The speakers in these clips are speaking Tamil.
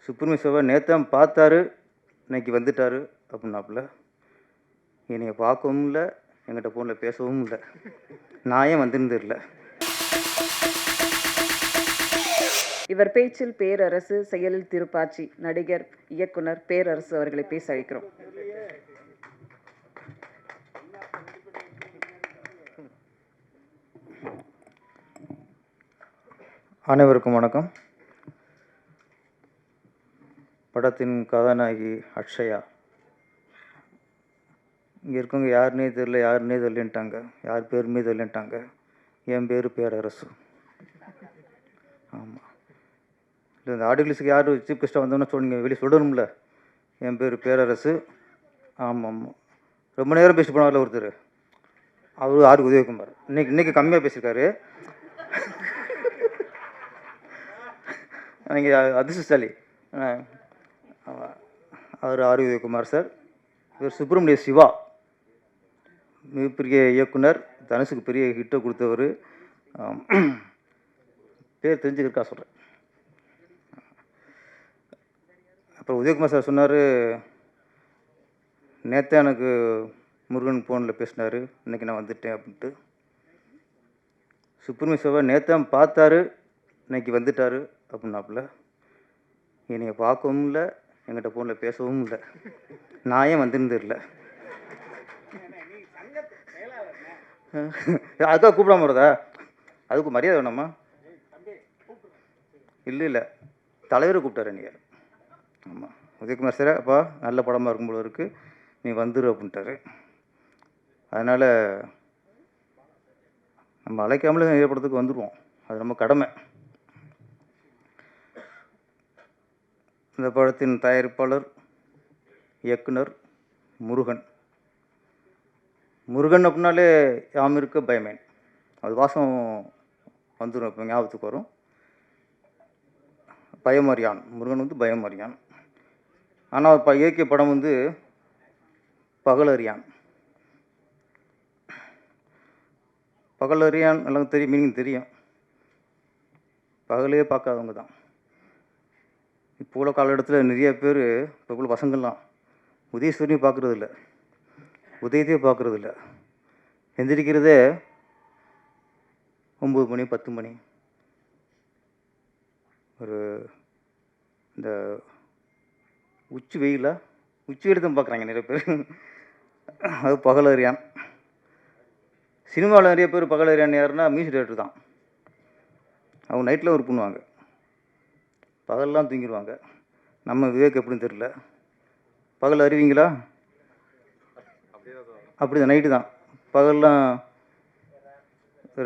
சுப்பிரமணிய சிவா நேத்தான் பார்த்தாரு, இன்னைக்கு வந்துட்டாரு அப்படின்னாப்புல. என்னைய பார்க்கவும் இல்லை, என்கிட்ட ஃபோனில் பேசவும் இல்லை. நான் ஏன் வந்துன்னு தெரியல. இவர் பேச்சில் பேரரசு, செயலில் திருப்பாச்சி. நடிகர், இயக்குனர் பேரரசு அவர்களை பேச அழைக்கிறோம். அனைவருக்கும் வணக்கம். படத்தின் கதாநாயகி அக்ஷயா. இங்கே இருக்கவங்க யாருன்னே தெரியலன்ட்டாங்க. யார் பேருமே தெரியலன்ட்டாங்க. என் பேர் பேரரசு. ஆமாம், இல்லை இந்த ஆடியன்ஸுக்கு யார் சீஃப் கெஸ்ட்டாக வந்தோம்னா சொன்னீங்க, வெளியே சொல்லணும்ல. என் பேர் பேரரசு. ஆமாம் ஆமாம், ரொம்ப நேரம் பேசிட்டு போனார்ல ஒருத்தர், அவர் ஆர் உதயகுமார். இன்னைக்கு கம்மியாக பேசியிருக்காரு. நீங்கள் அதிர்ஷ்டசாலி. அவர் ஆர் உதயகுமார் சார். இவர் சுப்பிரமணிய சிவா, மிகப்பெரிய இயக்குனர், தனுஷுக்கு பெரிய ஹிட்டை கொடுத்தவர். பேர் தெரிஞ்சுக்கிறக்கா சொல்கிறேன். அப்புறம் உதயகுமார் சார் சொன்னார், நேற்று எனக்கு முருகன் ஃபோனில் பேசினார், இன்றைக்கி நான் வந்துட்டேன் அப்படின்ட்டு. சுப்பிரமணிய சிவா நேத்தான் பார்த்தாரு, இன்னைக்கு வந்துட்டார் அப்படின்னாப்புல. என்னைய பார்க்கவும் இல்லை, என்கிட்ட ஃபோனில் பேசவும் இல்லை. நான் ஏன் வந்துன்னு தெரியல. அதுக்காக கூப்பிடாம வருதா? அதுக்கு மரியாதை வேணாமா? இல்லை தலைவரை கூப்பிட்டாரு நீங்கள். ஆமாம், உதயகுமார் சார், அப்பா நல்ல படமாக இருக்கும் போல இருக்குது, நீ வந்துரு அப்படின்ட்டாரு. அதனால் நம்ம அழைக்காமலே நிறைய படத்துக்கு வந்துடுவோம், அது நம்ம கடமை. இந்த படத்தின் தயாரிப்பாளர், இயக்குனர் முருகன். முருகன் அப்படின்னாலே யாம் இருக்க பயமேன், அது வாசம் வந்துடும், இப்போ ஞாபகத்துக்கு வரும். பயமறியான், முருகன் வந்து பயமறியான். ஆனால் இயக்கிய படம் வந்து பகலறியான். பகலறியான் எல்லாம் தெரியும், மீனிங் தெரியும். பகலே பார்க்காதவங்க தான். இப்போ உள்ள காலகட்டத்தில் நிறைய பேர், இப்போ உள்ள பசங்கள்லாம் உதயசூரியனையும் பார்க்குறதில்ல, உதயத்தையும் பார்க்குறதில்ல. எந்திரிக்கிறதே 9 மணி 10 மணி. ஒரு இந்த உச்சி வெயிலில் தான் பார்க்குறாங்க நிறைய பேர். அது பகலறியான். சினிமாவில் நிறைய பேர் பகலறியான் யாருன்னா மியூசிக் டைரக்டர் தான். அவங்க நைட்டில் ஒர்க் பண்ணுவாங்க, பகல்லாம் தூங்கிடுவாங்க. நம்ம விவேக் எப்படின்னு தெரியல. பகல் அறிவிங்களா? அப்படி தான், நைட்டு தான். பகல்லாம்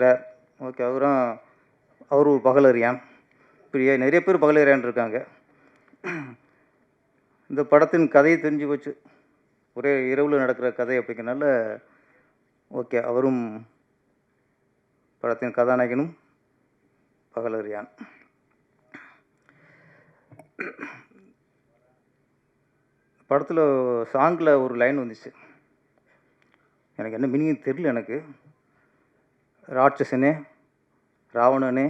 ரேர். ஓகே, அவர் ஒரு பகல் அறியான். இப்படி நிறைய பேர் பகல் அறியான் இருக்காங்க. இந்த படத்தின் கதையை தெரிஞ்சு போச்சு, ஒரே இரவில் நடக்கிற கதை அப்படிங்கிறனால ஓகே, அவரும் படத்தின் கதாநாயகனும் பகல் அறியான். படத்தில் சாங்கில் ஒரு லைன் வந்துச்சு, எனக்கு என்ன மீனிங் தெரியல எனக்கு. ராட்சசனே, ராவணனே,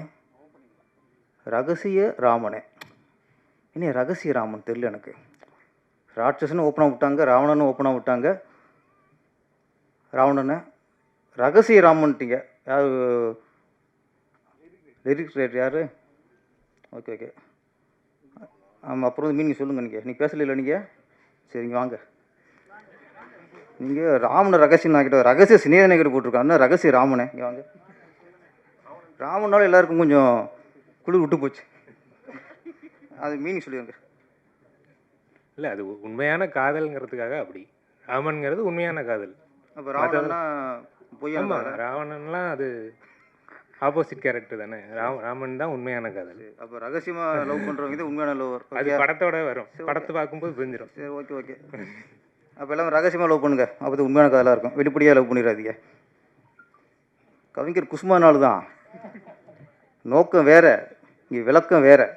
ரகசிய ராமனே. இனி ரகசிய ராமன் தெரியல எனக்கு. ராட்சசனும் ஓப்பனாக விட்டாங்க, ராவணனும் ஓப்பனாக விட்டாங்க. ராவணனை ரகசிய ராமன்ட்டீங்க. யார் லிரிக்ஸ் ரைட்டர் யார்? ஓகே. ஆமாம், அப்புறம் வந்து மீனிங் சொல்லுங்கள். நீங்கள் பேசல நீங்கள். சரிங்க, வாங்க. நீங்கள் ராமனை ரகசியம் ஆக்கிட்ட, ரகசிய சிநேகனை கிட்ட போட்டிருக்காங்க, ரகசிய ராமனை. இங்கே வாங்க. ராமனால எல்லாருக்கும் கொஞ்சம் குளிர் விட்டு போச்சு. அது மீனிங் சொல்லிடுங்க. இல்லை, அது உண்மையான காதல்ங்கிறதுக்காக அப்படி. ராமன்கிறது உண்மையான காதல். அப்போ ராவணன்னா பொய்யான? ராவணன்லாம் அது ஆப்போசிட் கேரக்டர் தானே. ராமன் தான் உண்மையான காதல். அப்போ ரகசியமாக லவ் பண்ணுறவங்க தான் உண்மையான லவ்வர். அது படத்தோட வரும், படத்தை பார்க்கும்போது புரிஞ்சிடும். சரி, ஓகே. அப்போ எல்லாமே ரகசியமாக லவ் பண்ணுங்க, அப்போ அது உண்மையான காதலாக இருக்கும். வெளிப்படையாக லவ் பண்ணிடாதீங்க. கவிஞர் குசுமானால தான் நோக்கம் வேறு, இங்கே விளக்கம் வேறு.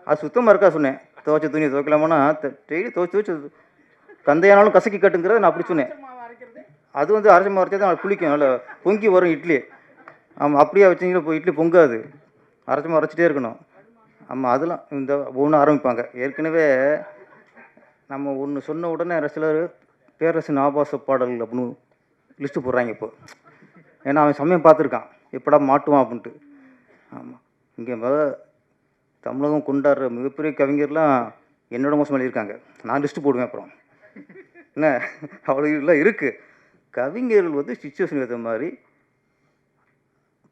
அது சுத்தமாக இருக்கா சொன்னேன். துவைச்ச துணியை துவைக்கலாமான்னா டெய்லி துவைச்சு கந்தையானாலும் கசக்கி கட்டுங்கிறத நான் அப்படி சொன்னேன். அது வந்து அரைச்சமாக அரைச்சா தான் புளிக்கும், நல்லா பொங்கி வரும் இட்லி. ஆமாம், அப்படியே வச்சிங்கன்னா இப்போ இட்லி பொங்காது. அரைச்சிட்டே இருக்கணும். ஆமாம், அதெல்லாம் இந்த ஒவ்வொன்றும் ஆரம்பிப்பாங்க. ஏற்கனவே நம்ம ஒன்று சொன்ன உடனே சிலர் பேரரசின் ஆபாச பாடல் அப்படின்னு லிஸ்ட்டு போடுறாங்க இப்போ. ஏன்னா அவன் சமயம் பார்த்துருக்கான், எப்படா மாட்டுவான் அப்படின்ட்டு. ஆமாம், இங்கே தமிழகம் கொண்டாடுற மிகப்பெரிய கவிஞர்லாம் என்னோட மோசம் எழுதியிருக்காங்க. நான் லிஸ்ட்டு போடுவேன் அப்புறம். என்ன அவ்வளோ இதெல்லாம் இருக்குது. கவிஞர்கள் வந்து சிச்சுவேஷன் ஏற்ற மாதிரி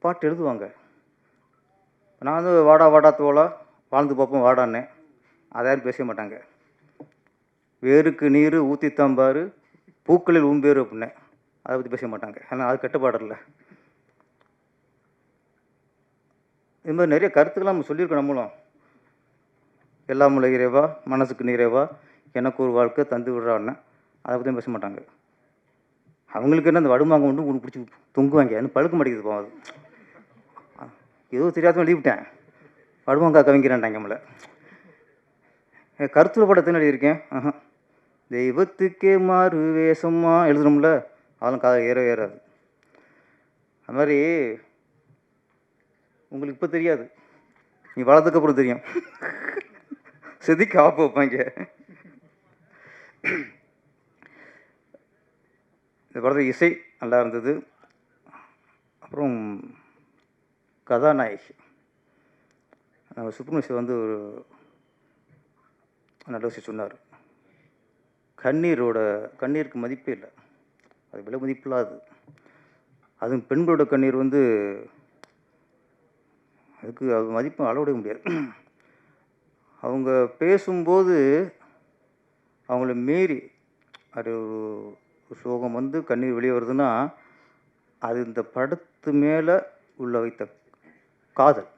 பாட்டு எழுதுவாங்க. நான் வந்து வாடா வாடா தோளா வாழ்ந்து பார்ப்போம் வாடான்னே, அதை யாரும் பேச மாட்டாங்க. வேருக்கு நீர் ஊற்றித்தாம்பாரு பூக்களில் ஊம்பேரு அப்படின்னேன், அதை பற்றி பேச மாட்டாங்க. ஆனால் அது கட்டுப்பாடல. இது மாதிரி நிறைய கருத்துக்கெல்லாம் நம்ம சொல்லியிருக்கோம். நம்மளும் எல்லாம் உள்ள இறைவா மனசுக்கு நிறைவா எனக்கு ஒரு வாழ்க்கை தந்து விடுறான்னு அதை பற்றியும் பேச மாட்டாங்க. அவங்களுக்கு என்ன அந்த வடுமாங்க ஒன்று ஒன்று பிடிச்சி தொங்குவாங்க, இன்னும் பழுக்க மாட்டேங்குது போகாது. ஏதோ தெரியாத எழுதிவிட்டேன், வடுமாங்கா கவிங்கிறான்டாங்க நம்மளை. கருத்துரை படத்தை எழுதியிருக்கேன். தெய்வத்துக்கே மாறு வேஷமா எழுதணும்ல, அதெல்லாம் ஏறாது. அது மாதிரி உங்களுக்கு இப்போ தெரியாது, நீ வளர்த்துக்கப்புறம் தெரியும். செதுக்கி ஆப்பு வைப்பாங்க. இந்த படத்தில் இசை நல்லா இருந்தது. அப்புறம் கதாநாயகி நம்ம சுப்ரமணியம் வந்து ஒரு நல்ல விஷயம் சொன்னார். கண்ணீருக்கு மதிப்பே இல்லை, அது விலை மதிப்பில்லாது. அதுவும் பெண்களோட கண்ணீர் வந்து அதுக்கு அது மதிப்பு அளவிட முடியாது. அவங்க பேசும்போது அவங்கள மீறி அது ஒரு சோகம் வந்து கண்ணீர் வெளியே வருதுன்னா அது இந்த படத்து மேலே உள்ள வைத்த காதல்.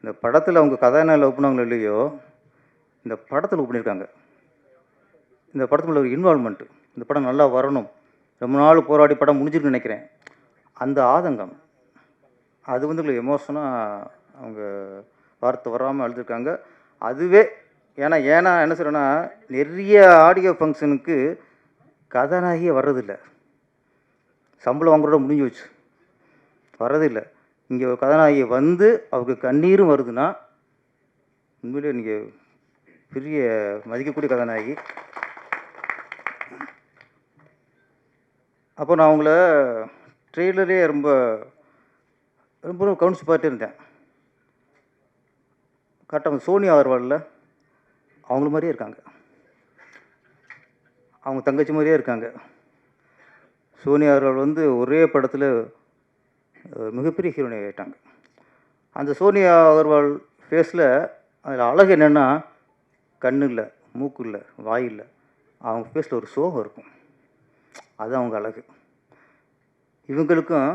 இந்த படத்தில் அவங்க கதாநாயகனை லவ் பண்ணாங்களோ இல்லையோ, இந்த படத்தில் லவ் பண்ணியிருக்காங்க. இந்த படத்தில் ஒரு இன்வால்மெண்ட்டு, இந்த படம் நல்லா வரணும், ரொம்ப நாள் போராடி படம் முடிஞ்சிருக்குன்னு நினைக்கிறேன். அந்த ஆதங்கம் அது வந்து எமோஷனாக அவங்க வார்த்தை வராமல் எழுதியிருக்காங்க. அதுவே ஏன்னா என்ன சொல்கிறேன்னா, நிறைய ஆடியோ ஃபங்க்ஷனுக்கு கதாநாயகியே வர்றதில்லை. சம்பளம் வாங்குறோட முடிஞ்சு வச்சு வர்றதில்லை. இங்கே ஒரு கதாநாயகி வந்து அவருக்கு கண்ணீரும் வருதுன்னா உண்மையிலே நீங்கள் பெரிய மதிக்கக்கூடிய கதாநாயகி. அப்போ நான் அவங்கள ட்ரெய்லரே ரொம்ப ரொம்ப கவனிச்சு பார்த்துட்டு இருந்தேன். கரெக்டாக சோனியா அகர்வாலில் அவங்கள மாதிரியே இருக்காங்க, அவங்க தங்கச்சி மாதிரியே இருக்காங்க. சோனியா அகர்வால் வந்து ஒரே படத்தில் மிகப்பெரிய ஹீரோனி ஆகிட்டாங்க. அந்த சோனியா அகர்வால் ஃபேஸில் அதில் அழகு என்னென்னா, கண்ணு இல்லை, மூக்கு இல்லை, வாய் இல்லை, அவங்க ஃபேஸில் ஒரு சோகம் இருக்கும், அது அவங்க அழகு. இவங்களுக்கும்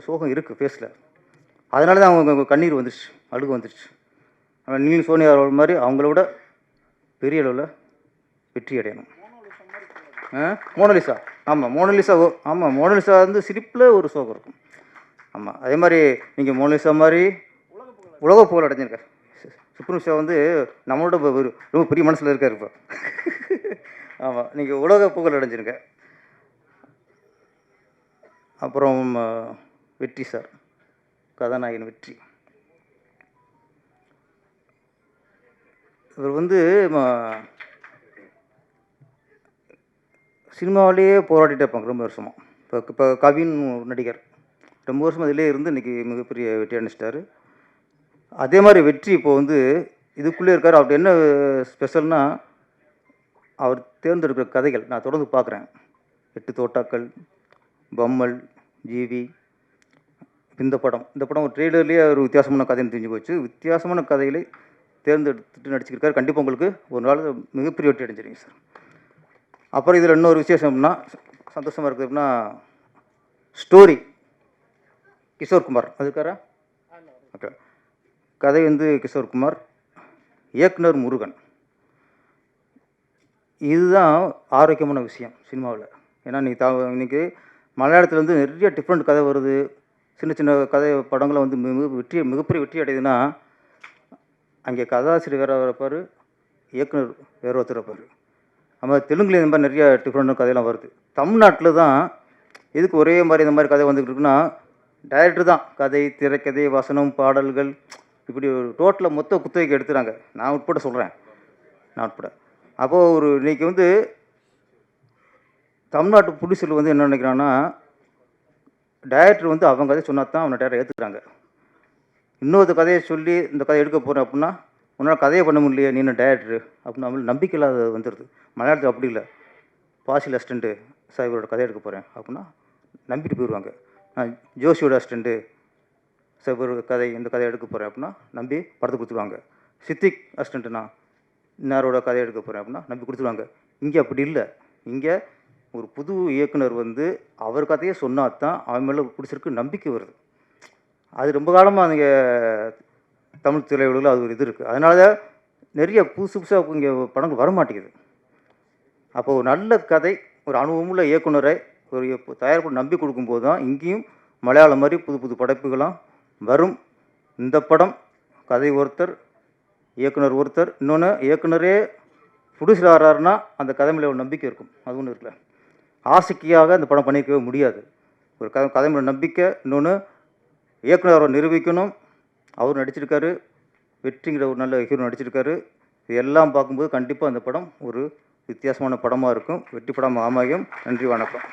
சோகம் இருக்குது ஃபேஸில், அதனால தான் அவங்க கண்ணீர் வந்துடுச்சு, அழுகு வந்துடுச்சு. ஆனால் நீங்களும் சோனியா அகர்வால் மாதிரி அவங்கள விட பெரிய அளவில் வெற்றி அடையணும். மோனலிசா, ஆமாம் மோனலிசா, ஆமாம் மோனலிசா வந்து சிரிப்பில் ஒரு சோகம் இருக்கும். ஆமாம், அதே மாதிரி நீங்கள் மோனலிசா மாதிரி உலக புகழ் அடைஞ்சிருக்கார். சுப்ரமணியம் வந்து நம்மளோட ரொம்ப பெரிய மனசில் இருக்கார் இப்போ. ஆமாம், நீங்கள் உலக புகழ் அடைஞ்சிருங்க. அப்புறம் வெற்றி சார், கதாநாயகன் வெற்றி. இவர் வந்து சினிமாவிலேயே போராடிட்டு இருப்பாங்க ரொம்ப வருஷமாக. இப்போ கவின் நடிகர் ரொம்ப வருஷம் அதிலே இருந்து இன்றைக்கி மிகப்பெரிய வெற்றி அடைஞ்சிட்டாரு. அதே மாதிரி வெற்றி இப்போ வந்து இதுக்குள்ளே இருக்கார். அவர் என்ன ஸ்பெஷல்னால், அவர் தேர்ந்தெடுக்கிற கதைகள் நான் தொடர்ந்து பார்க்குறேன். 8 தோட்டாக்கள், பம்மல், ஜிவி, இந்த படம் ஒரு ட்ரெய்லர்லேயே ஒரு வித்தியாசமான கதைன்னு தெரிஞ்சு போச்சு. வித்தியாசமான கதைகளை தேர்ந்தெடுத்துட்டு நடிச்சிருக்காரு. கண்டிப்பாக உங்களுக்கு ஒரு நாள் மிகப்பெரிய வெற்றி அடைஞ்சிருங்க சார். அப்புறம் இதில் இன்னொரு விசேஷம்னா சந்தோஷமாக இருக்குது அப்படின்னா, ஸ்டோரி கிஷோர்குமார் அது இருக்காரா? ஓகே, கதை வந்து கிஷோர்குமார், இயக்குனர் முருகன். இதுதான் ஆரோக்கியமான விஷயம் சினிமாவில். ஏன்னா இன்றைக்கி மலையாளத்தில் வந்து நிறைய டிஃப்ரெண்ட் கதை வருது. சின்ன சின்ன கதை படங்களை வந்து மிகப்பெரிய வெற்றி அடையுதுன்னா, அங்கே கதாசிரியர் வேறு இருப்பார், இயக்குனர் வேறு ஒருத்தர் இருப்பார். நம்ம தெலுங்குல இந்த மாதிரி நிறைய டிஃப்ரெண்ட் கதையெல்லாம் வருது. தமிழ்நாட்டில் தான் எதுக்கு ஒரே மாதிரி இந்த மாதிரி கதை வந்துக்கிட்டு இருக்குன்னா, டைரக்டர் தான் கதை, திரைக்கதை, வசனம், பாடல்கள் இப்படி ஒரு டோட்டலாக மொத்த குத்தகைக்கு எடுத்துறாங்க. நான் உட்பட சொல்கிறேன், நான் உட்பட. அப்போது ஒரு இன்றைக்கி வந்து தமிழ்நாட்டு ப்ரொடியூசர் வந்து என்ன நினைக்கிறான்னா, டைரக்டர் வந்து அவங்க கதை சொன்னா தான் அவனை டைரக்டர் ஏற்றுக்கிறாங்க. இன்னொரு கதையை சொல்லி இந்த கதையை எடுக்க போகிறேன் அப்படின்னா, உன்னால் கதையை பண்ண முடியலையே, நீ என்ன டைரக்டரு அப்படின்னு அவங்களுக்கு நம்பிக்கை இல்லாத வந்துடுது. மலையாளத்தில் அப்படி இல்லை. பாசில் அசிஸ்டண்ட்டு சார் இவரோட கதை எடுக்க போகிறேன் அப்படின்னா நம்பிட்டு போயிடுவாங்க. நான் ஜோஷியோட அசிஸ்டண்ட்டு சார் ஒரு கதை இந்த கதையை எடுக்க போகிறேன் அப்படின்னா நம்பி படத்தை கொடுத்துருவாங்க. சித்திக் அசிஸ்டண்ட்டு நான் இன்னாரோட கதை எடுக்க போகிறேன் அப்படின்னா நம்பி கொடுத்துருவாங்க. இங்கே அப்படி இல்லை. இங்கே ஒரு புது இயக்குனர் வந்து அவர் கதையை சொன்னா தான் அவன் மேலே பிடிச்சிருக்கு நம்பிக்கை வருது. அது ரொம்ப காலமாக இங்கே தமிழ் திரையுலகில் அது ஒரு இது இருக்குது. அதனால தான் நிறைய புதுசு புதுசாக இங்கே படங்கள் வர மாட்டேங்குது. அப்போ ஒரு நல்ல கதை, ஒரு அனுபவமுள்ள இயக்குனரை ஒரு தயாரிப்பு நம்பி கொடுக்கும்போது தான் இங்கேயும் மலையாளம் மாதிரி புது புது படைப்புகளாம் வரும். இந்த படம் கதை ஒருத்தர், இயக்குனர் ஒருத்தர், இன்னொன்று இயக்குனரே ப்ரொடியூசர் ஆகிறாருன்னா அந்த கதை மேலே ஒரு நம்பிக்கை இருக்கும். அது ஒன்றும் இருக்குல்ல. ஆசைக்காக அந்த படம் பண்ணியிருக்கவே முடியாது. ஒரு கதை மேலே நம்பிக்கை, இன்னொன்று இயக்குனர் அவரை நிரூபிக்கணும். அவர் நடிச்சிருக்காரு, வெற்றிங்கிற ஒரு நல்ல ஹீரோ நடிச்சிருக்காரு. இது எல்லாம் பார்க்கும்போது கண்டிப்பாக அந்த படம் ஒரு வித்தியாசமான படமாக இருக்கும். வெற்றி படம் அமையும். நன்றி, வணக்கம்.